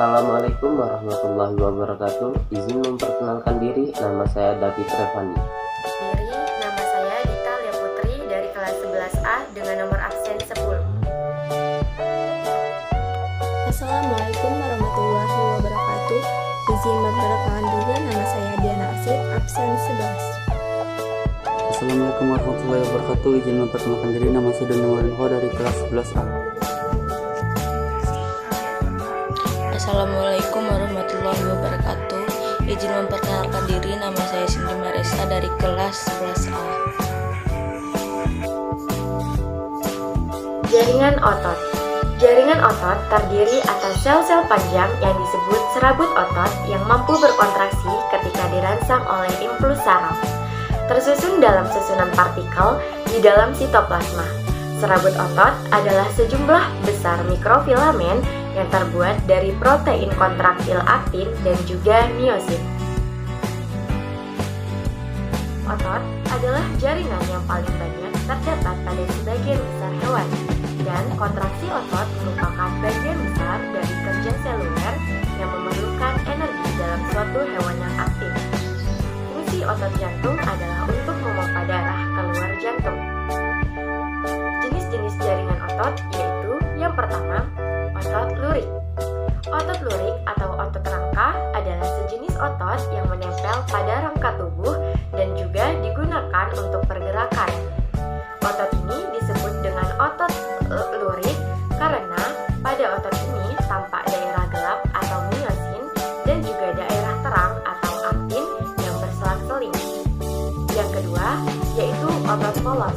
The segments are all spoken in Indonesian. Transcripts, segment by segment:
Assalamualaikum warahmatullahi wabarakatuh. Izin memperkenalkan diri, nama saya David Revani. Nama saya Dita Lia Putri dari kelas 11A dengan nomor absen 10. Assalamualaikum warahmatullahi wabarakatuh. Izin memperkenalkan diri, nama saya Diana Asif, absen 11. Assalamualaikum warahmatullahi wabarakatuh. Izin memperkenalkan diri, nama saya Doni Warinho dari kelas 11A. Assalamualaikum warahmatullahi wabarakatuh. Izin memperkenalkan diri, nama saya Cindy Marisa dari kelas 11A. Jaringan otot. Jaringan otot terdiri atas sel-sel panjang yang disebut serabut otot yang mampu berkontraksi ketika dirangsang oleh impuls saraf. Tersusun dalam susunan partikel di dalam sitoplasma. Serabut otot adalah sejumlah besar mikrofilamen yang terbuat dari protein kontraktil aktin dan juga miosit. Otot adalah jaringan yang paling banyak terdapat pada sebagian besar hewan, dan kontraksi otot merupakan bagian besar dari kerja seluler yang memerlukan energi dalam suatu hewan yang aktif. Fungsi otot jantung adalah untuk memompa darah keluar jantung. Jenis-jenis jaringan otot yaitu yang pertama, otot lurik. Otot lurik atau otot rangka adalah sejenis otot yang menempel pada rangka tubuh dan juga digunakan untuk pergerakan. Otot ini disebut dengan otot lurik karena pada otot ini tampak daerah gelap atau miosin dan juga daerah terang atau aktin yang berselang-seling. Yang kedua yaitu otot polos.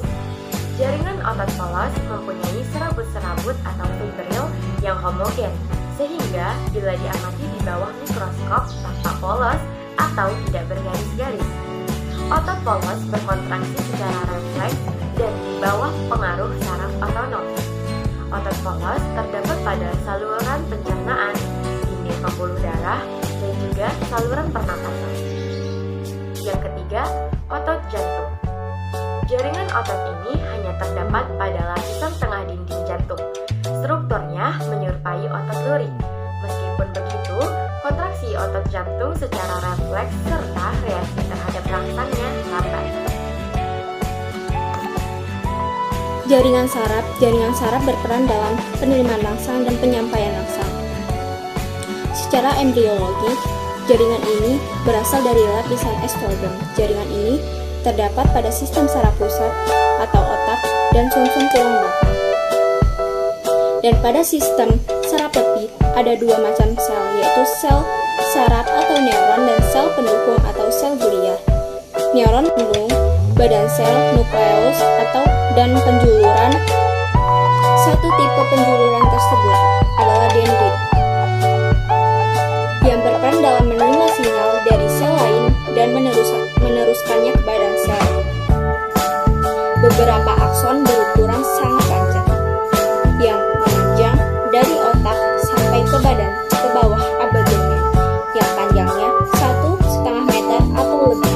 Jaringan otot polos mempunyai serabut-serabut atau fibril yang homogen, sehingga bila diamati di bawah mikroskop tampak polos atau tidak bergaris-garis. Otot polos berkontraksi secara refleks dan di bawah pengaruh saraf otonom. Otot polos terdapat pada saluran pencernaan, dinding pembuluh darah, dan juga saluran pernapasan. Yang ketiga, otot jantung. Jaringan otot ini hanya terdapat pada lapisan tengah dinding jantung. Strukturnya menyerupai otot lurik. Meskipun begitu, kontraksi otot jantung secara refleks serta reaksi terhadap rangsangnya lambat. Jaringan saraf berperan dalam penerimaan rangsang dan penyampaian rangsang. Secara embriologi, jaringan ini berasal dari lapisan estoderm. Jaringan ini terdapat pada sistem saraf pusat atau otak dan sumsum tulang belakang. Dan pada sistem saraf tepi ada dua macam sel, yaitu sel saraf atau neuron dan sel pendukung atau sel glia. Neuron pendukung badan sel nukleus atau dan penjuluran. Satu tipe penjuluran tersebut adalah dendrit yang berperan dalam menerima sinyal dari sel lain dan meneruskannya ke badan sel. Beberapa akson berukuran sangat panjang yang memanjang dari otak sampai ke badan ke bawah abagennya yang panjangnya 1,5 meter atau lebih.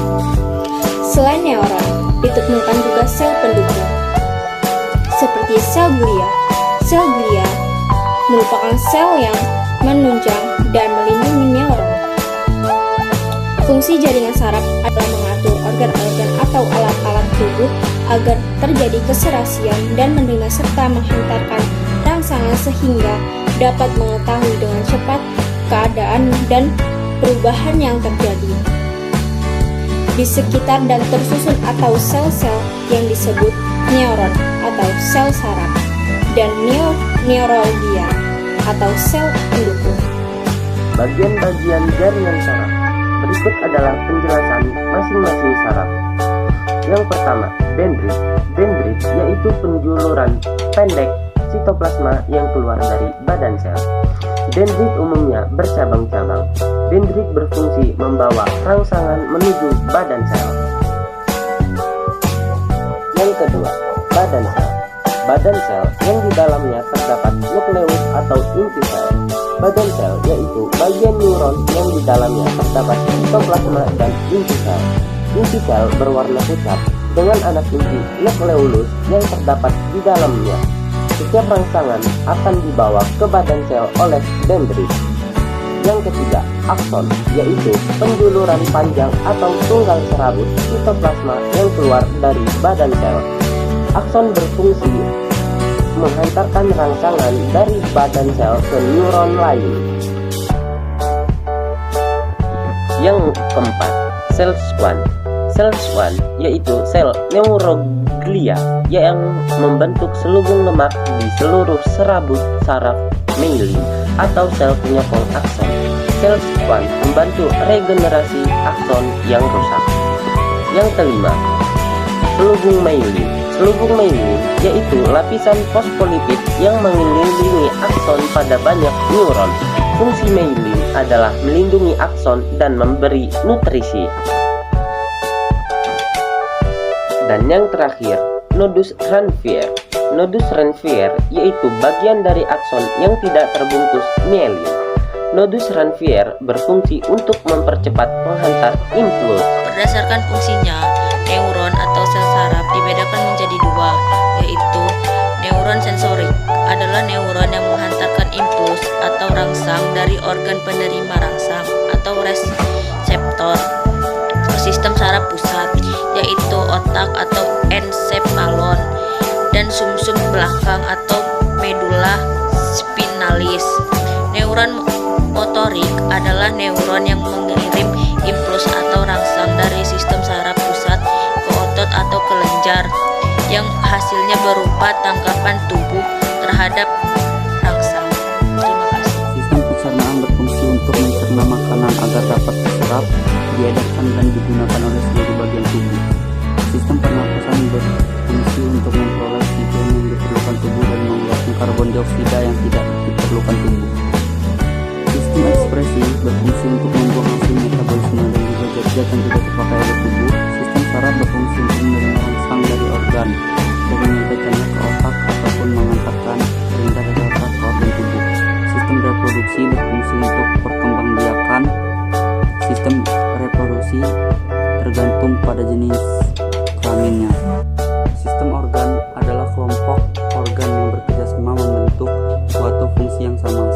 Selain neuron, ditemukan juga sel pendukung seperti sel glia. Sel glia merupakan sel yang menunjang dan melindungi neuron. Fungsi jaringan saraf adalah mengatur organ-organ atau alat-alat tubuh agar terjadi keserasian dan menerima serta menghantarkan rangsangan sehingga dapat mengetahui dengan cepat keadaan dan perubahan yang terjadi di sekitar dan tersusun atau sel-sel yang disebut neuron atau sel saraf dan neuralgia atau sel pendukung. Bagian-bagian jaringan saraf. Berikut adalah penjelasan masing-masing saraf. Yang pertama, dendrit. Dendrit yaitu penjuluran pendek sitoplasma yang keluar dari badan sel. Dendrit umumnya bercabang-cabang. Dendrit berfungsi membawa rangsangan menuju badan sel. Yang kedua, badan sel. Badan sel yang di dalamnya terdapat nukleus atau inti sel. Badan sel yaitu bagian neuron yang di dalamnya terdapat sitoplasma dan inti sel. Inti sel berwarna pucat dengan anak inti nukleolus yang terdapat di dalamnya. Setiap rangsangan akan dibawa ke badan sel oleh dendrit. Yang ketiga, akson, yaitu penjuluran panjang atau tunggal serabut sitoplasma yang keluar dari badan sel. Akson berfungsi menghantarkan rangsangan dari badan sel ke neuron lain. Yang keempat, sel swan. Sel swan yaitu sel neuroglia yang membentuk selubung lemak di seluruh serabut saraf myelin atau sel penyokong akson. Sel swan membantu regenerasi akson yang rusak. Yang kelima, selubung myelin. Selubung myelin yaitu lapisan fosfolipid yang mengelilingi akson pada banyak neuron. Fungsi myelin adalah melindungi akson dan memberi nutrisi. Dan yang terakhir, nodus Ranvier. Nodus Ranvier yaitu bagian dari akson yang tidak terbungkus myelin. Nodus Ranvier berfungsi untuk mempercepat penghantar impuls. Berdasarkan fungsinya, neuron atau sel saraf dibedakan menjadi dua, yaitu neuron sensorik adalah neuron yang menghantarkan impuls atau rangsang dari organ penerima rangsang atau reseptor ke sistem saraf pusat, yaitu otak atau encephalon, dan sumsum belakang atau medulla spinalis. Neuron motorik adalah neuron yang mengirim impuls atau rangsang dari sistem saraf pusat ke otot atau kelenjar yang hasilnya berupa tangkapan tubuh terhadap rangsang. Terima kasih. Sistem pencernaan berfungsi untuk mencerna makanan agar dapat diserap, diedarkan dan digunakan oleh seluruh bagian tubuh. Sistem pernapasan berfungsi untuk memperoleh oksigen yang diperlukan tubuh dan mengeluarkan karbon dioksida yang tidak diperlukan tubuh. Sistem ekspresi berfungsi untuk membuang hasil metabolisme dan juga zat-zat yang tidak terpakai oleh tubuh. Sistem saraf berfungsi untuk menerima rangsang dari organ dan menyampaikannya ke otak ataupun mengantarkan perintah dari otak ke organ tubuh. Sistem reproduksi berfungsi untuk perkembangbiakan. Sistem reproduksi tergantung pada jenis kelaminnya. Sistem organ adalah kelompok organ yang bekerja sama membentuk suatu fungsi yang sama.